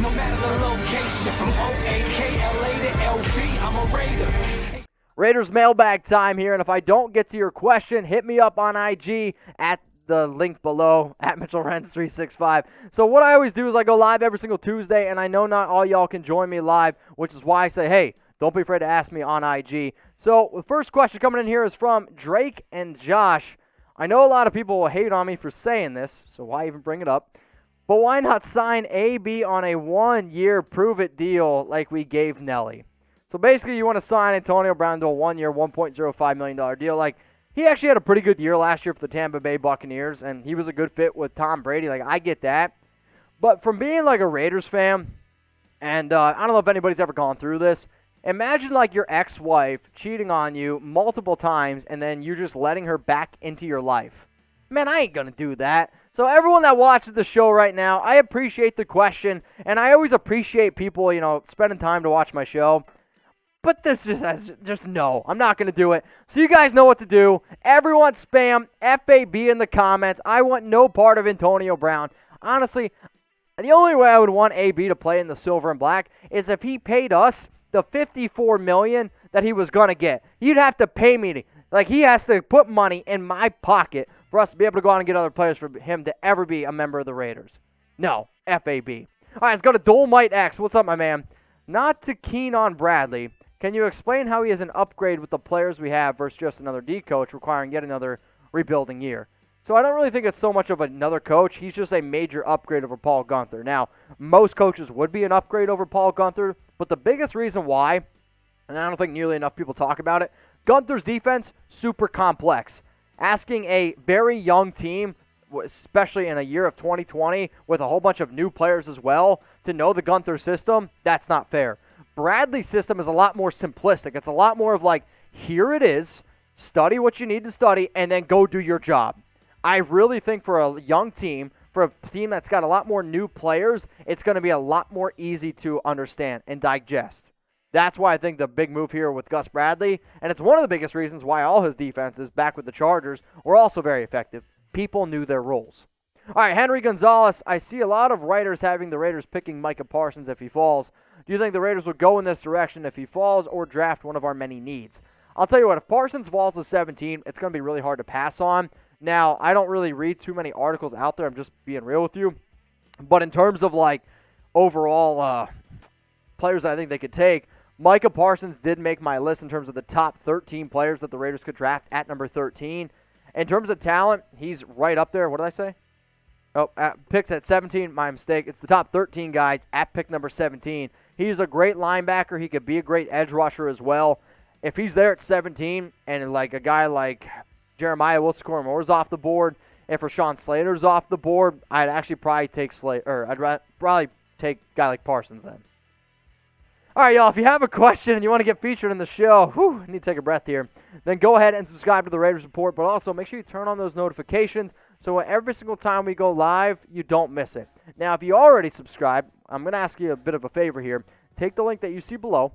no matter the location. From O-A-K-L-A to L-V, I'm a Raider. Raiders mailbag time here, and if I don't get to your question, hit me up on IG at the link below, at Mitchell Renz 365. So what I always do is I go live every single Tuesday, and I know not all y'all can join me live, which is why I say, hey, don't be afraid to ask me on IG. So the first question coming in here is from Drake and Josh. I know a lot of people will hate on me for saying this, so why even bring it up? But why not sign AB on a 1-year prove-it deal like we gave Nelly? So basically, you want to sign Antonio Brown to a 1-year, $1.05 million deal. Like, he actually had a pretty good year last year for the Tampa Bay Buccaneers, and he was a good fit with Tom Brady. Like, I get that. But from being like a Raiders fan, and I don't know if anybody's ever gone through this, imagine like your ex-wife cheating on you multiple times, and then you just letting her back into your life. Man, I ain't going to do that. So everyone that watches the show right now, I appreciate the question, and I always appreciate people, spending time to watch my show. But this just no, I'm not going to do it. So you guys know what to do. Everyone spam FAB in the comments. I want no part of Antonio Brown. Honestly, the only way I would want AB to play in the silver and black is if he paid us the $54 million that he was going to get. You'd have to pay me. He has to put money in my pocket for us to be able to go out and get other players for him to ever be a member of the Raiders. No, FAB. All right, let's go to Dolomite X. What's up, my man? Not too keen on Bradley. Can you explain how he is an upgrade with the players we have versus just another D coach requiring yet another rebuilding year? So I don't really think it's so much of another coach. He's just a major upgrade over Paul Guenther. Now, most coaches would be an upgrade over Paul Guenther, but the biggest reason why, and I don't think nearly enough people talk about it, Guenther's defense, super complex. Asking a very young team, especially in a year of 2020, with a whole bunch of new players as well, to know the Guenther system, that's not fair. Bradley's system is a lot more simplistic. It's a lot more of like, here it is, study what you need to study, and then go do your job. I really think for a young team, for a team that's got a lot more new players, it's going to be a lot more easy to understand and digest. That's why I think the big move here with Gus Bradley, and it's one of the biggest reasons why all his defenses back with the Chargers were also very effective. People knew their roles. All right, Henry Gonzalez, I see a lot of writers having the Raiders picking Micah Parsons if he falls. Do you think the Raiders would go in this direction if he falls or draft one of our many needs? I'll tell you what, if Parsons falls to 17, it's going to be really hard to pass on. Now, I don't really read too many articles out there. I'm just being real with you. But in terms of, overall players that I think they could take, Micah Parsons did make my list in terms of the top 13 players that the Raiders could draft at number 13. In terms of talent, he's right up there. What did I say? Oh, picks at 17, my mistake. It's the top 13 guys at pick number 17. He's a great linebacker. He could be a great edge rusher as well. If he's there at 17 and a guy like Jeremiah Wilson-Moore's off the board, if Rashawn Slater's off the board, I'd actually probably take I'd probably take a guy like Parsons then. All right, y'all, if you have a question and you want to get featured in the show, I need to take a breath here, then go ahead and subscribe to the Raiders Report, but also make sure you turn on those notifications so every single time we go live, you don't miss it. Now, if you already subscribed, I'm going to ask you a bit of a favor here. Take the link that you see below,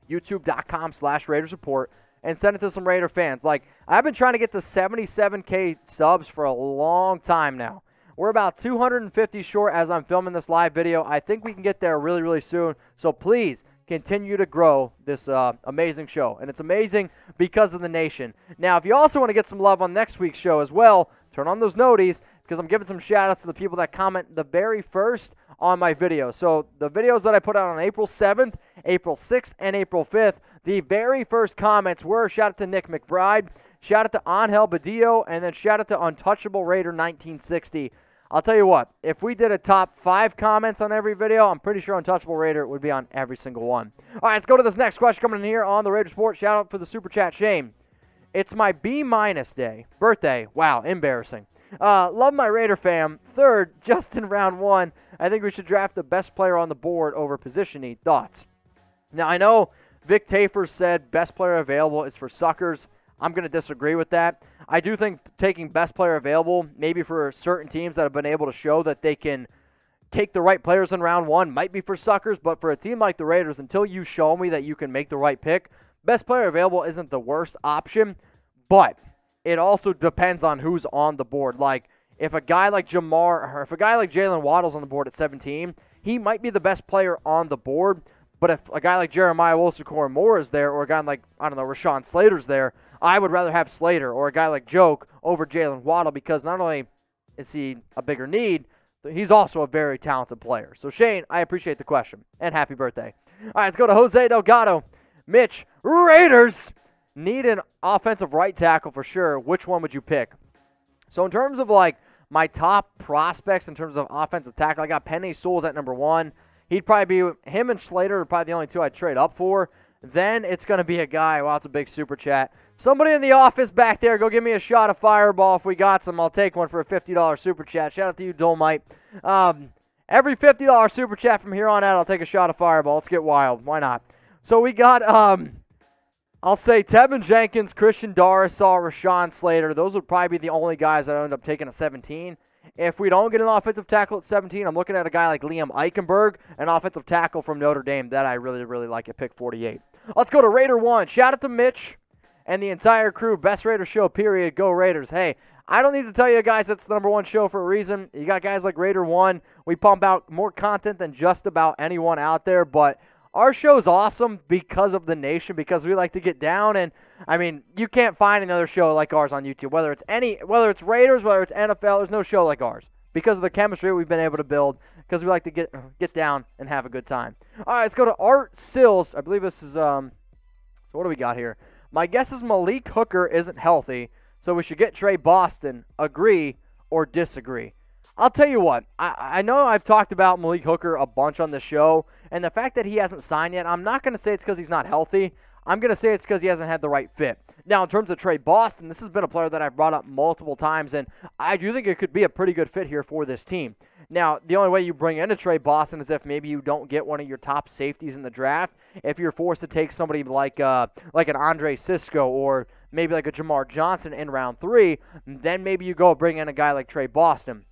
youtube.com/Raiders Report, and send it to some Raider fans. I've been trying to get to 77K subs for a long time now. We're about 250 short as I'm filming this live video. I think we can get there really, really soon. So please continue to grow this amazing show. And it's amazing because of the nation. Now, if you also want to get some love on next week's show as well, turn on those noties because I'm giving some shout-outs to the people that comment the very first on my video. So the videos that I put out on April 7th, April 6th, and April 5th, the very first comments were shout-out to Nick McBride, shout-out to Angel Badillo, and then shout-out to Untouchable Raider 1960. I'll tell you what, if we did a top 5 comments on every video, I'm pretty sure Untouchable Raider would be on every single one. All right, let's go to this next question coming in here on the Raiders Report. Shout out for the Super Chat, Shane. It's my B- birthday. Wow, embarrassing. Love my Raider fam. Third, just in round 1, I think we should draft the best player on the board over position need. Thoughts? Now, I know Vic Tafur said best player available is for suckers. I'm going to disagree with that. I do think taking best player available, maybe for certain teams that have been able to show that they can take the right players in round 1, might be for suckers, but for a team like the Raiders, until you show me that you can make the right pick, best player available isn't the worst option, but it also depends on who's on the board. If a guy like Jamar, or if a guy like Jalen Waddle's on the board at 17, he might be the best player on the board. But if a guy like Jeremiah Wolfson-Moore is there, or a guy like, I don't know, Rashawn Slater's there, I would rather have Slater or a guy like Joke over Jalen Waddle, because not only is he a bigger need, but he's also a very talented player. So, Shane, I appreciate the question, and happy birthday. All right, let's go to Jose Delgado. Mitch, Raiders need an offensive right tackle for sure. Which one would you pick? So, in terms of, like, my top prospects in terms of offensive tackle, I got Penei Sewell's at number 1. He'd probably be, him and Slater are probably the only two I'd trade up for. Then it's going to be a guy, wow, it's a big super chat. Somebody in the office back there, go give me a shot of Fireball. If we got some, I'll take one for a $50 super chat. Shout out to you, Dolmite. Every $50 super chat from here on out, I'll take a shot of Fireball. Let's get wild. Why not? So we got, I'll say Teven Jenkins, Christian Darrisaw, Rashawn Slater. Those would probably be the only guys that I end up taking at 17. If we don't get an offensive tackle at 17, I'm looking at a guy like Liam Eichenberg, an offensive tackle from Notre Dame that I really, really like at pick 48. Let's go to Raider 1. Shout out to Mitch and the entire crew. Best Raider show, period. Go Raiders. Hey, I don't need to tell you guys that's the number 1 show for a reason. You got guys like Raider 1. We pump out more content than just about anyone out there, but our show's awesome because of the nation, because we like to get down, and I mean, you can't find another show like ours on YouTube. Whether it's Raiders, whether it's NFL, there's no show like ours because of the chemistry we've been able to build, because we like to get down and have a good time. All right, let's go to Art Sills. I believe this is so what do we got here? My guess is Malik Hooker isn't healthy, so we should get Tre Boston. Agree or disagree? I'll tell you what, I know I've talked about Malik Hooker a bunch on the show, and the fact that he hasn't signed yet, I'm not going to say it's because he's not healthy. I'm going to say it's because he hasn't had the right fit. Now, in terms of Tre Boston, this has been a player that I've brought up multiple times, and I do think it could be a pretty good fit here for this team. Now, the only way you bring in a Tre Boston is if maybe you don't get one of your top safeties in the draft. If you're forced to take somebody like an Andre Sisco or maybe like a Jamar Johnson in round 3, then maybe you go bring in a guy like Tre Boston.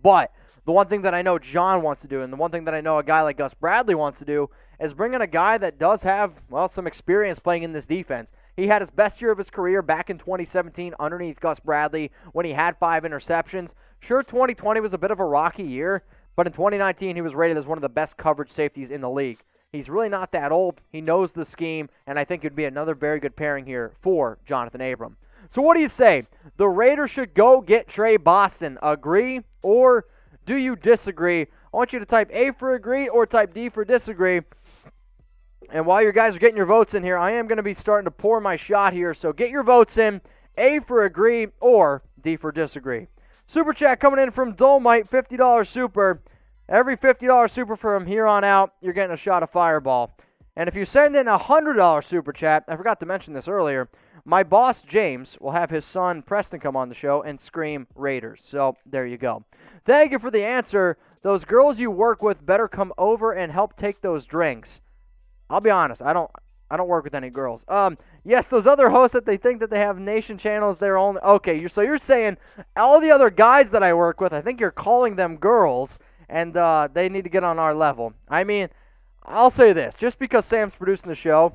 But the one thing that I know John wants to do, and the one thing that I know a guy like Gus Bradley wants to do, is bring in a guy that does have, well, some experience playing in this defense. He had his best year of his career back in 2017 underneath Gus Bradley when he had 5 interceptions. Sure, 2020 was a bit of a rocky year, but in 2019 he was rated as one of the best coverage safeties in the league. He's really not that old. He knows the scheme, and I think it would be another very good pairing here for Jonathan Abram. So what do you say? The Raiders should go get Tre Boston. Agree or do you disagree? I want you to type A for agree or type D for disagree. And while you guys are getting your votes in here, I am going to be starting to pour my shot here. So get your votes in. A for agree or D for disagree. Super chat coming in from Dolmite, $50 super. Every $50 super from here on out, you're getting a shot of Fireball. And if you send in a $100 super chat, I forgot to mention this earlier, my boss, James, will have his son, Preston, come on the show and scream Raiders. So there you go. Thank you for the answer. Those girls you work with better come over and help take those drinks. I'll be honest, I don't work with any girls. Yes, those other hosts that they think that they have nation channels, they're only okay. So you're saying all the other guys that I work with, I think you're calling them girls, and they need to get on our level. I mean, I'll say this: just because Sam's producing the show,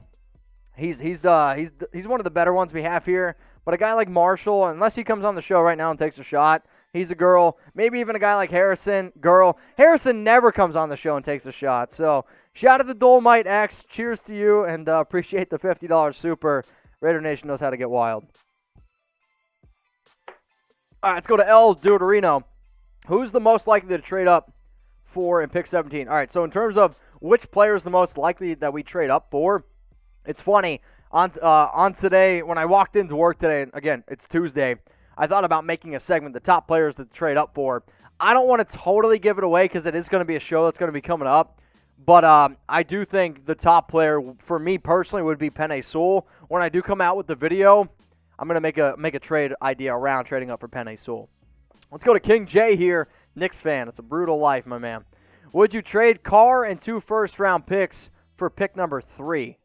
he's one of the better ones we have here. But a guy like Marshall, unless he comes on the show right now and takes a shot, he's a girl. Maybe even a guy like Harrison, girl. Harrison never comes on the show and takes a shot. So shout out to Dolmite X. Cheers to you, and appreciate the $50 super. Raider Nation knows how to get wild. All right, let's go to El Deuterino. Who's the most likely to trade up for in pick 17? All right, so in terms of which player is the most likely that we trade up for, it's funny. On today, when I walked into work today, again, it's Tuesday, I thought about making a segment, the top players to trade up for. I don't want to totally give it away because it is going to be a show that's going to be coming up. But I do think the top player, for me personally, would be Penei Sewell. When I do come out with the video, I'm going to make a trade idea around trading up for Penei Sewell. Let's go to King J here, Knicks fan. It's a brutal life, my man. Would you trade Carr and 2 first-round picks for pick number 3?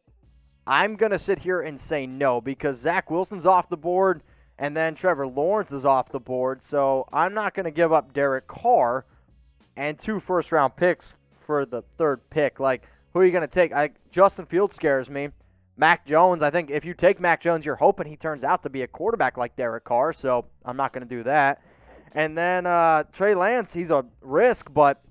I'm going to sit here and say no because Zach Wilson's off the board and then Trevor Lawrence is off the board. So I'm not going to give up Derek Carr and 2 first-round picks for the 3rd pick. Like, who are you going to take? Justin Fields scares me. Mac Jones, I think if you take Mac Jones, you're hoping he turns out to be a quarterback like Derek Carr. So I'm not going to do that. And then Trey Lance, he's a risk, but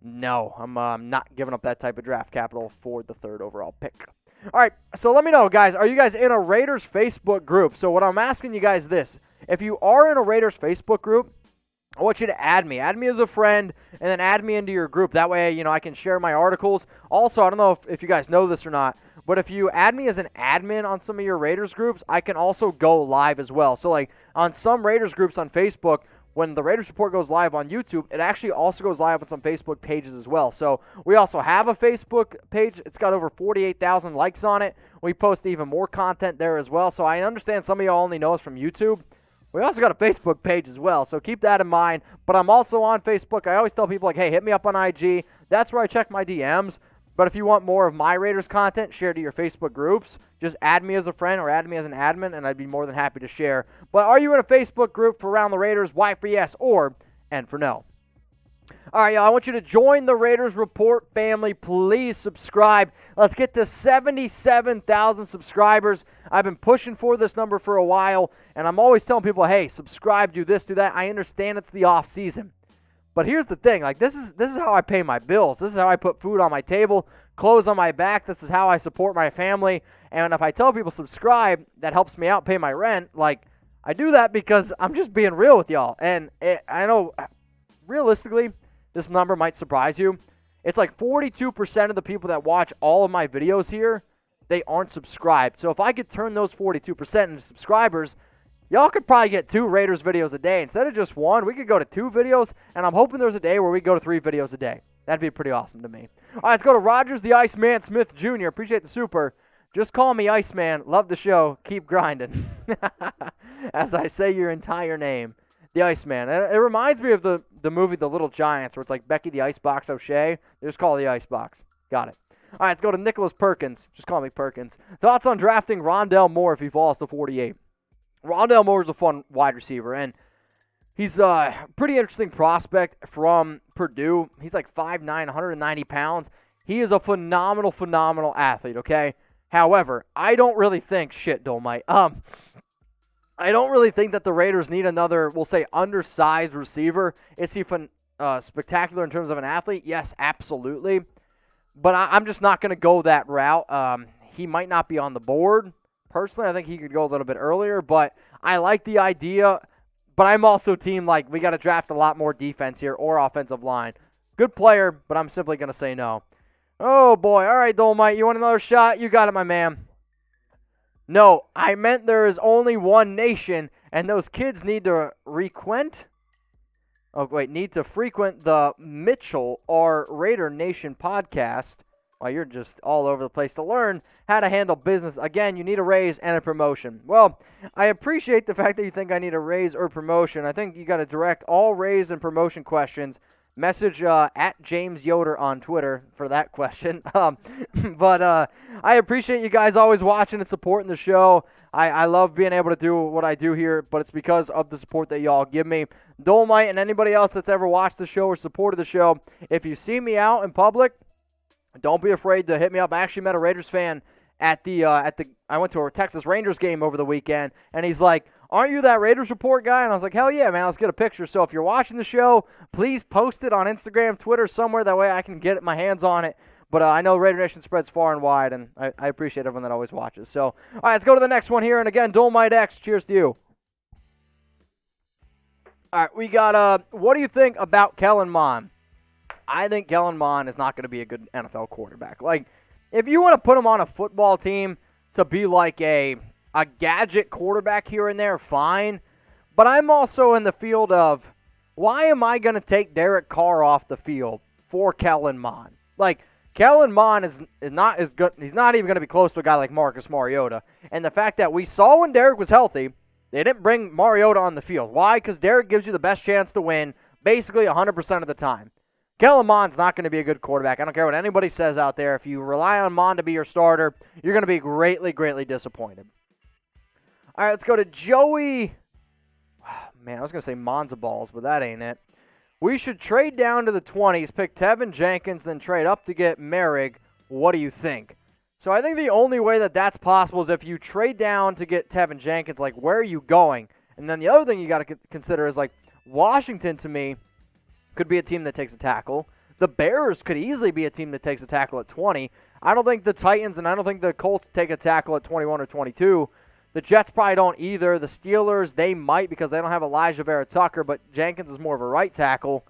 No, I'm not giving up that type of draft capital for the 3rd overall pick. All right, so let me know, guys. Are you guys in a Raiders Facebook group? So what I'm asking you guys this. If you are in a Raiders Facebook group, I want you to add me. Add me as a friend, and then add me into your group. That way, I can share my articles. Also, I don't know if you guys know this or not, but if you add me as an admin on some of your Raiders groups, I can also go live as well. So, like, on some Raiders groups on Facebook, when the Raiders Report goes live on YouTube, it actually also goes live on some Facebook pages as well. So we also have a Facebook page. It's got over 48,000 likes on it. We post even more content there as well. So I understand some of y'all only know us from YouTube. We also got a Facebook page as well, so keep that in mind. But I'm also on Facebook. I always tell people, like, hey, hit me up on IG. That's where I check my DMs. But if you want more of my Raiders content shared to your Facebook groups, just add me as a friend or add me as an admin, and I'd be more than happy to share. But are you in a Facebook group for Around the Raiders? Y for yes or N for no. All right, y'all, I want you to join the Raiders Report family. Please subscribe. Let's get to 77,000 subscribers. I've been pushing for this number for a while, and I'm always telling people, hey, subscribe, do this, do that. I understand it's the off season. But here's the thing, like this is how I pay my bills. This is how I put food on my table, clothes on my back. This is how I support my family. And if I tell people subscribe, that helps me out pay my rent. Like, I do that because I'm just being real with y'all. And I know realistically, this number might surprise you. It's like 42% of the people that watch all of my videos here, they aren't subscribed. So if I could turn those 42% into subscribers, y'all could probably get 2 Raiders videos a day. Instead of just 1, we could go to 2 videos, and I'm hoping there's a day where we go to 3 videos a day. That'd be pretty awesome to me. All right, let's go to Rogers the Iceman Smith Jr. Appreciate the super. Just call me Iceman. Love the show. Keep grinding. As I say your entire name, the Iceman. It reminds me of the movie The Little Giants, where it's like Becky the Icebox O'Shea. They just call it the Icebox. Got it. All right, let's go to Nicholas Perkins. Just call me Perkins. Thoughts on drafting Rondale Moore if he falls to 48? Rondale Moore is a fun wide receiver, and he's a pretty interesting prospect from Purdue. He's like 5'9", 190 pounds. He is a phenomenal athlete, okay? However, I don't really think, Dolmite, I don't really think that the Raiders need another, we'll say, undersized receiver. Is he spectacular in terms of an athlete? Yes, absolutely. But I'm just not going to go that route. He might not be on the board. Personally, I think he could go a little bit earlier, but I like the idea. But I'm also team, like, we got to draft a lot more defense here or offensive line. Good player, but I'm simply going to say no. Oh, boy. All right, Dolmite, you want another shot? You got it, my man. No, I meant there is only one nation, and those kids need to frequent the Mitchell or Raider Nation podcast. Well, you're just all over the place to learn how to handle business. Again, you need a raise and a promotion. Well, I appreciate the fact that you think I need a raise or promotion. I think you got to direct all raise and promotion questions. Message at James Yoder on Twitter for that question. But I appreciate you guys always watching and supporting the show. I love being able to do what I do here, but it's because of the support that y'all give me. Dolmite and anybody else that's ever watched the show or supported the show, if you see me out in public, don't be afraid to hit me up. I actually met a Raiders fan I went to a Texas Rangers game over the weekend, and he's like, aren't you that Raiders Report guy? And I was like, hell yeah, man, let's get a picture. So if you're watching the show, please post it on Instagram, Twitter, somewhere. That way I can get my hands on it. But I know Raider Nation spreads far and wide, and I appreciate everyone that always watches. So, all right, let's go to the next one here. And again, Dolmite X, cheers to you. All right, we got, what do you think about Kellen Mond? I think Kellen Mond is not going to be a good NFL quarterback. Like, if you want to put him on a football team to be like a gadget quarterback here and there, fine. But I'm also in the field of, why am I going to take Derek Carr off the field for Kellen Mond? Like, Kellen Mond is not as good. He's not even going to be close to a guy like Marcus Mariota. And the fact that we saw when Derek was healthy, they didn't bring Mariota on the field. Why? Because Derek gives you the best chance to win basically 100% of the time. Kellen Mond's not going to be a good quarterback. I don't care what anybody says out there. If you rely on Mond to be your starter, you're going to be greatly disappointed. All right, let's go to Joey. Man, I was going to say Monza Balls, but that ain't it. We should trade down to the 20s, pick Teven Jenkins, then trade up to get Merrick. What do you think? So I think the only way that that's possible is if you trade down to get Teven Jenkins, like, where are you going? And then the other thing you got to consider is, like, Washington, to me, could be a team that takes a tackle. The Bears could easily be a team that takes a tackle at 20. I don't think the Titans and I don't think the Colts take a tackle at 21 or 22. The Jets probably don't either. The Steelers, they might because they don't have Elijah Vera-Tucker, but Jenkins is more of a right tackle.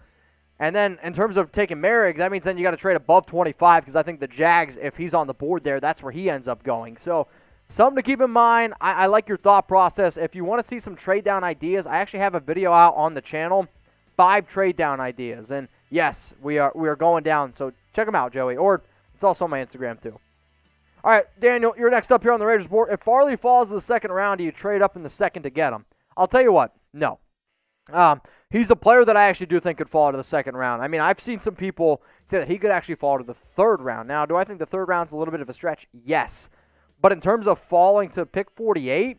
And then in terms of taking Merrick, that means then you got to trade above 25 because I think the Jags, if he's on the board there, that's where he ends up going. So something to keep in mind. I like your thought process. If you want to see some trade down ideas, I actually have a video out on the channel, 5 trade down ideas. And yes, we are going down. So check them out, Joey. Or it's also on my Instagram too. All right, Daniel, you're next up here on the Raiders board. If Farley falls to the second round, do you trade up in the second to get him? I'll tell you what, no. He's a player that I actually do think could fall to the second round. I mean, I've seen some people say that he could actually fall to the third round. Now, do I think the third round's a little bit of a stretch? Yes. But in terms of falling to pick 48,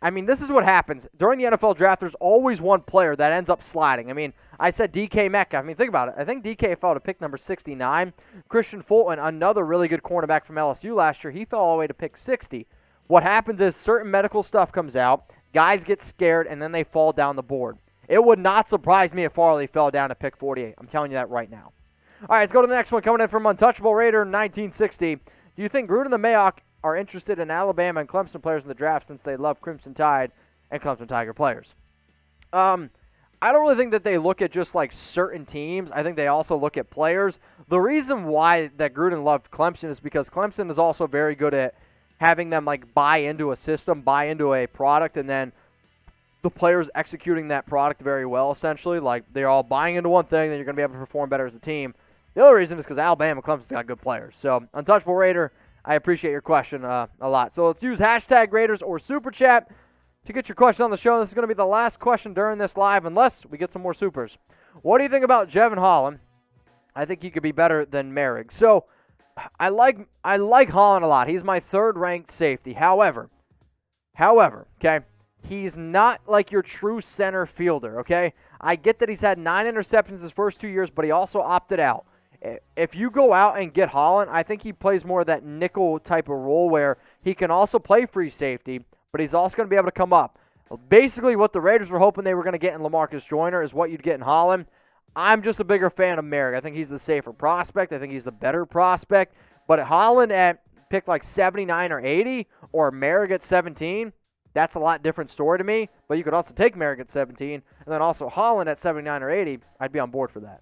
I mean, this is what happens. During the NFL draft, there's always one player that ends up sliding. I mean, I said DK Metcalf. I mean, think about it. I think DK fell to pick number 69. Christian Fulton, another really good cornerback from LSU last year, he fell all the way to pick 60. What happens is certain medical stuff comes out, guys get scared, and then they fall down the board. It would not surprise me if Farley fell down to pick 48. I'm telling you that right now. All right, let's go to the next one. Coming in from Untouchable Raider 1960. Do you think Gruden and the Mayock are interested in Alabama and Clemson players in the draft since they love Crimson Tide and Clemson Tiger players? I don't really think that they look at just like certain teams. I think they also look at players. The reason why that Gruden loved Clemson is because Clemson is also very good at having them like buy into a system, buy into a product, and then the players executing that product very well, essentially. Like, they're all buying into one thing, then you're going to be able to perform better as a team. The other reason is because Alabama and Clemson's got good players. So, Untouchable Raider, I appreciate your question a lot. So, let's use hashtag Raiders or Super Chat to get your question on the show. This is going to be the last question during this live, unless we get some more supers. What do you think about Jevon Holland? I think he could be better than Merrick. So, I like Holland a lot. He's my third-ranked safety. However, okay, he's not like your true center fielder, okay? I get that he's had 9 interceptions his first 2 years, but he also opted out. If you go out and get Holland, I think he plays more of that nickel type of role where he can also play free safety, but he's also going to be able to come up. Basically, what the Raiders were hoping they were going to get in LaMarcus Joyner is what you'd get in Holland. I'm just a bigger fan of Merrick. I think he's the safer prospect. I think he's the better prospect. But Holland at pick like 79 or 80 or Merrick at 17, that's a lot different story to me. But you could also take Merrick at 17 and then also Holland at 79 or 80. I'd be on board for that.